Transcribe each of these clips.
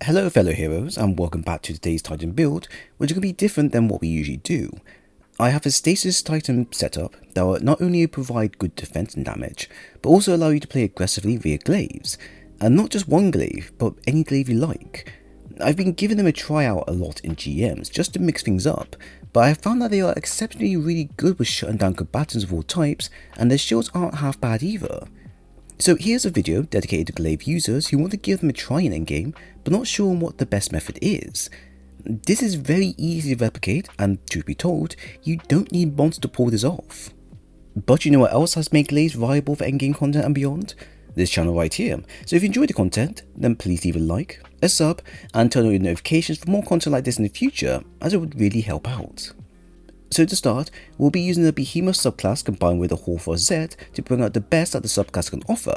Hello fellow heroes and welcome back to today's Titan build, which is going to be different than what we usually do. I have a Stasis Titan setup that will not only provide good defense and damage, but also allow you to play aggressively via glaives, and not just one glaive, but any glaive you like. I've been giving them a try out a lot in GMs just to mix things up, but I have found that they are exceptionally really good with shutting down combatants of all types, and their shields aren't half bad either. So here's a video dedicated to glaive users who want to give them a try in endgame but not sure on what the best method is. This is very easy to replicate, and truth be told, you don't need mods to pull this off. But you know what else has made glaives viable for endgame content and beyond? This channel right here. So if you enjoyed the content, then please leave a like, a sub, and turn on your notifications for more content like this in the future, as it would really help out. So to start, we'll be using the Behemoth subclass combined with the Hoarfrost-Z to bring out the best that the subclass can offer.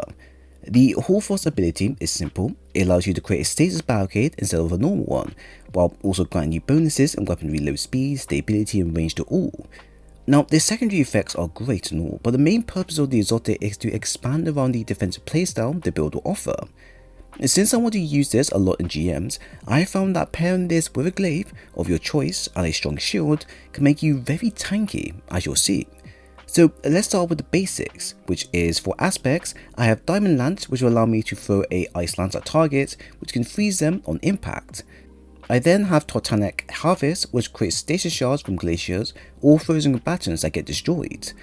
The Hoarfrost ability is simple. It allows you to create a stasis barricade instead of a normal one, while also granting you bonuses in weapon reload speed, stability and range to all. Now, the secondary effects are great and all, but the main purpose of the exotic is to expand around the defensive playstyle the build will offer. Since I want to use this a lot in GMs, I found that pairing this with a glaive of your choice and a strong shield can make you very tanky, as you'll see. So let's start with the basics, which is for aspects, I have Diamond Lance, which will allow me to throw a Ice Lance at targets, which can freeze them on impact. I then have Totanic Harvest, which creates stasis shards from glaciers or frozen combatants that get destroyed.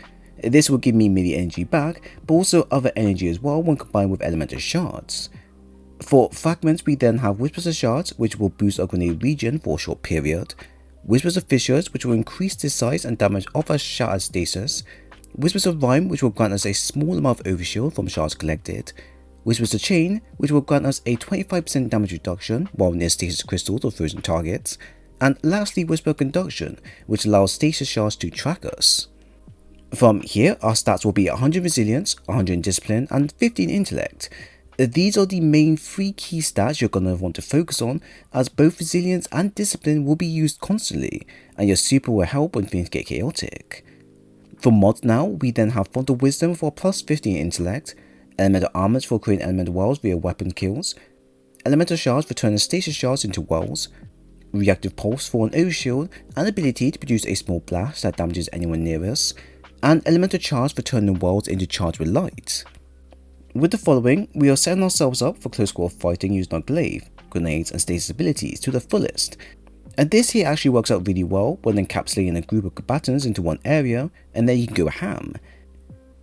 This will give me melee energy back, but also other energy as well when combined with elemental shards. For Fragments, we then have Whispers of Shards, which will boost our grenade regen for a short period. Whispers of Fissures, which will increase the size and damage of our shattered stasis. Whispers of Rime, which will grant us a small amount of overshield from shards collected. Whispers of Chain, which will grant us a 25% damage reduction while near stasis crystals or frozen targets. And lastly, Whisper of Conduction, which allows stasis shards to track us. From here, our stats will be 100 Resilience, 100 Discipline, and 15 Intellect. These are the main 3 key stats you're going to want to focus on, as both Resilience and Discipline will be used constantly, and your super will help when things get chaotic. For mods now, we then have Font of Wisdom for plus 15 Intellect, Elemental Armors for creating elemental wells via weapon kills, Elemental Shards for turning stasis shards into wells, Reactive Pulse for an overshield and ability to produce a small blast that damages anyone near us, and Elemental Charge for turning wells into charged with light. With the following, we are setting ourselves up for close quarter fighting using our glaive, grenades and stasis abilities to the fullest. And this here actually works out really well when encapsulating a group of combatants into one area, and then you can go ham.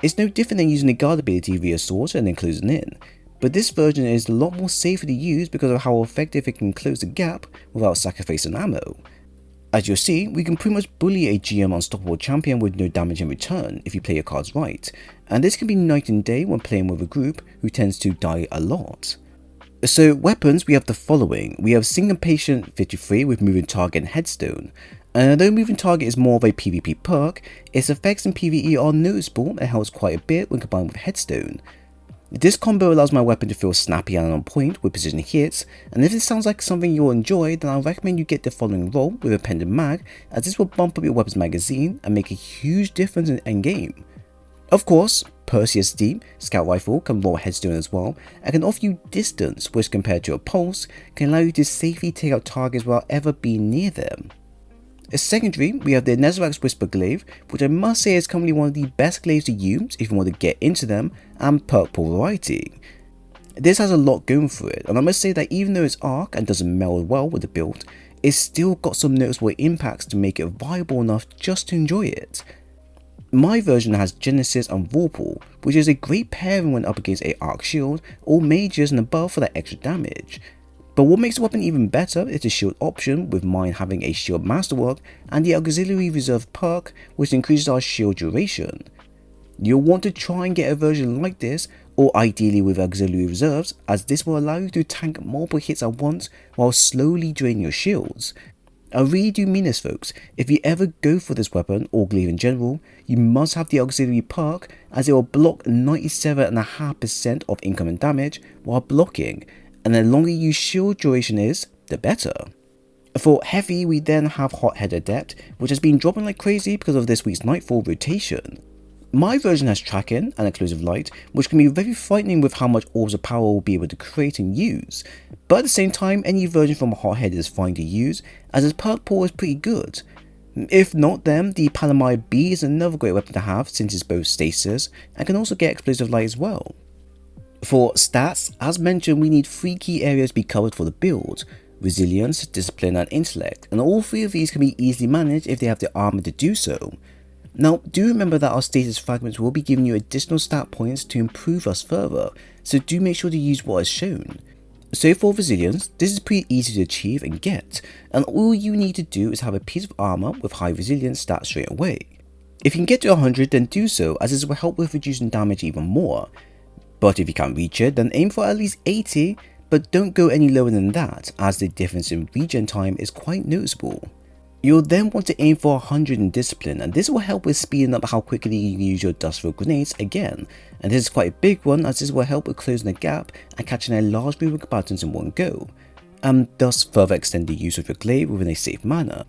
It's no different than using a guard ability via swords and then closing in, but this version is a lot more safer to use because of how effective it can close the gap without sacrificing ammo. As you'll see, we can pretty much bully a GM unstoppable champion with no damage in return if you play your cards right, and this can be night and day when playing with a group who tends to die a lot. So weapons, we have the following. We have Syncopation 53 with Moving Target and Headstone, and although Moving Target is more of a PvP perk, its effects in PvE are noticeable and helps quite a bit when combined with Headstone. This combo allows my weapon to feel snappy and on point with precision hits, and if this sounds like something you'll enjoy, then I recommend you get the following roll with a pendant mag, as this will bump up your weapon's magazine and make a huge difference in endgame. Of course, Persuade Scout Rifle can roll Headstone as well, and can offer you distance, which compared to a pulse, can allow you to safely take out targets without ever being near them. As secondary, we have the Nezarec's Whisper Glaive, which I must say is currently one of the best glaives to use if you want to get into them, and perk pool variety. This has a lot going for it, and I must say that even though it's arc and doesn't meld well with the build, it's still got some noticeable impacts to make it viable enough just to enjoy it. My version has Genesis and Vorpal, which is a great pairing when up against a arc shield or mages and above for that extra damage. But what makes the weapon even better is the shield option, with mine having a shield masterwork and the auxiliary reserve perk, which increases our shield duration. You'll want to try and get a version like this, or ideally with auxiliary reserves, as this will allow you to tank multiple hits at once while slowly draining your shields. I really do mean this, folks. If you ever go for this weapon or glaive in general, you must have the auxiliary perk, as it will block 97.5% of incoming damage while blocking, and the longer your shield duration is, the better. For heavy, we then have Hot-Head Adept, which has been dropping like crazy because of this week's Nightfall rotation. My version has tracking and explosive light, which can be very frightening with how much orbs of power we'll be able to create and use, but at the same time any version from Hothead is fine to use, as its perk pool is pretty good. If not, then the Palamide B is another great weapon to have since it's both stasis and can also get explosive light as well. For stats, as mentioned, we need 3 key areas to be covered for the build: resilience, discipline and intellect, and all 3 of these can be easily managed if they have the armor to do so. Now, do remember that our stasis fragments will be giving you additional stat points to improve us further, so do make sure to use what is shown. So for resilience, this is pretty easy to achieve and get, and all you need to do is have a piece of armor with high resilience stats straight away. If you can get to 100, then do so, as this will help with reducing damage even more. But if you can't reach it, then aim for at least 80, but don't go any lower than that, as the difference in regen time is quite noticeable. You'll then want to aim for 100 in discipline, and this will help with speeding up how quickly you can use your dust-throw grenades again, and this is quite a big one, as this will help with closing the gap and catching a large group of combatants in one go, and thus further extend the use of your glaive within a safe manner.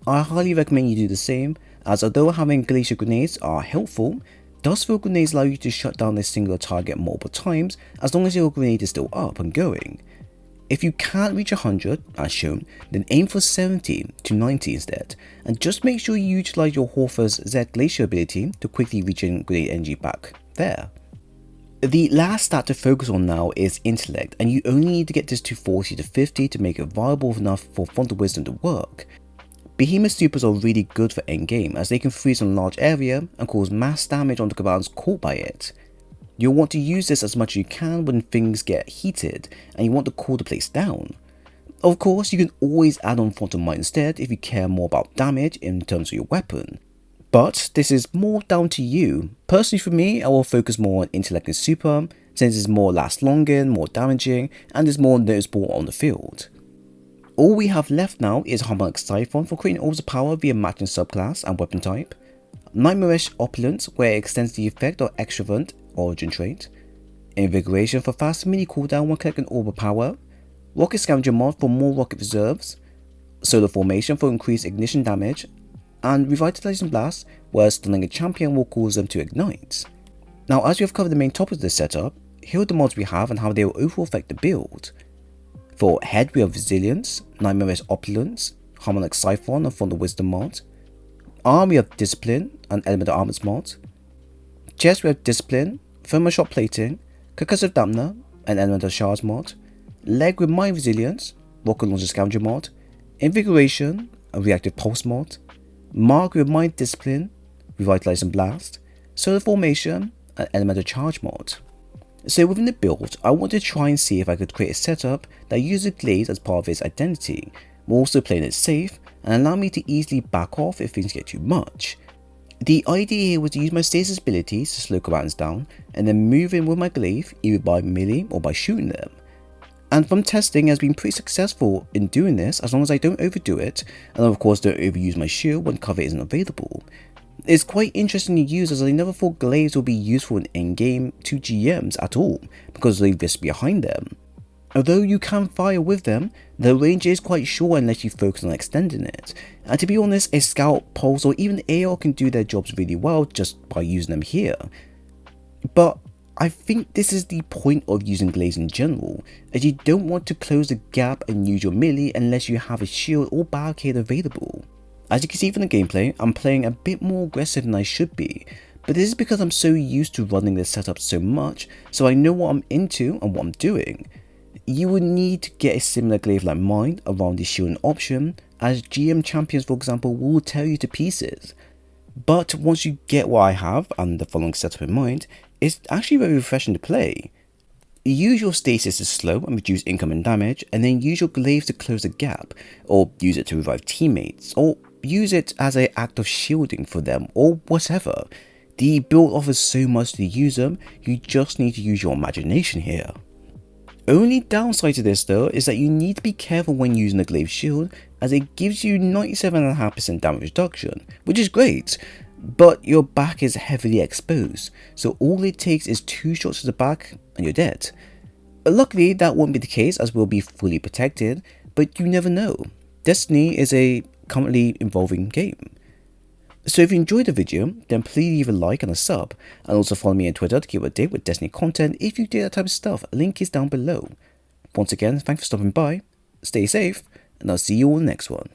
I highly recommend you do the same, as although having glacier grenades are helpful, dust-throw grenades allow you to shut down a singular target multiple times as long as your grenade is still up and going. If you can't reach 100, as shown, then aim for 70 to 90 instead, and just make sure you utilize your Hoarfrost-Z Glaive ability to quickly regen grenade energy back there. The last stat to focus on now is intellect, and you only need to get this to 40 to 50 to make it viable enough for Font of Wisdom to work. Behemoth supers are really good for endgame, as they can freeze on a large area and cause mass damage on the combatants caught by it. You'll want to use this as much as you can when things get heated and you want to cool the place down. Of course, you can always add on Font of Might instead if you care more about damage in terms of your weapon. But this is more down to you. Personally for me, I will focus more on intellect and super, since it's more last longer, more damaging, and is more noticeable on the field. All we have left now is Harmonic Siphon for creating orbs of power via matching subclass and weapon type, Nightmarish Opulence where it extends the effect of Extravagant origin trait, Invigoration for fast mini cooldown when collecting orb of power, Rocket Scavenger mod for more rocket reserves, Solar Formation for increased ignition damage, and Revitalizing Blast where stunning a champion will cause them to ignite. Now, as we have covered the main topics of this setup, here are the mods we have and how they will overall affect the build. For head we have Resilience, Nightmarish Opulence, Harmonic Siphon and Font of Wisdom mod. Arm we have Discipline and Element of Armors mod. Chest we have Discipline, Thermal Shot Plating, Concussive Dampener and Element of Shards mod. Leg with Mind Resilience, Rocket Launcher Scavenger mod. Invigoration, a Reactive Pulse mod. Mark with Mind Discipline, Revitalizing Blast, Solar Formation and Element of Charge mod. So within the build, I wanted to try and see if I could create a setup that uses glaives as part of its identity, while also playing it safe and allow me to easily back off if things get too much. The idea here was to use my stasis abilities to slow combatants down and then move in with my glaive either by melee or by shooting them. And from testing, it has been pretty successful in doing this as long as I don't overdo it, and of course don't overuse my shield when cover isn't available. It's quite interesting to use as I never thought glaives would be useful in endgame to GMs at all because of the risk behind them. Although you can fire with them, the range is quite short unless you focus on extending it, and to be honest, a scout, pulse or even AR can do their jobs really well just by using them here. But I think this is the point of using glaives in general, as you don't want to close the gap and use your melee unless you have a shield or barricade available. As you can see from the gameplay, I'm playing a bit more aggressive than I should be, but this is because I'm so used to running this setup so much, so I know what I'm into and what I'm doing. You would need to get a similar glaive like mine around the shielding option, as GM champions for example will tear you to pieces. But once you get what I have and the following setup in mind, it's actually very refreshing to play. Use your stasis to slow and reduce incoming damage, and then use your glaives to close the gap, or use it to revive teammates, or use it as an act of shielding for them, or whatever. The build offers so much to the user, you just need to use your imagination here. Only downside to this though is that you need to be careful when using the glaive shield, as it gives you 97.5% damage reduction, which is great, but your back is heavily exposed, so all it takes is 2 shots to the back and you're dead. Luckily that won't be the case as we'll be fully protected, but you never know. Destiny is a currently evolving game. So if you enjoyed the video, then please leave a like and a sub, and also follow me on Twitter to keep updated with Destiny content if you do that type of stuff. Link is down below. Once again, thanks for stopping by, stay safe, and I'll see you all in the next one.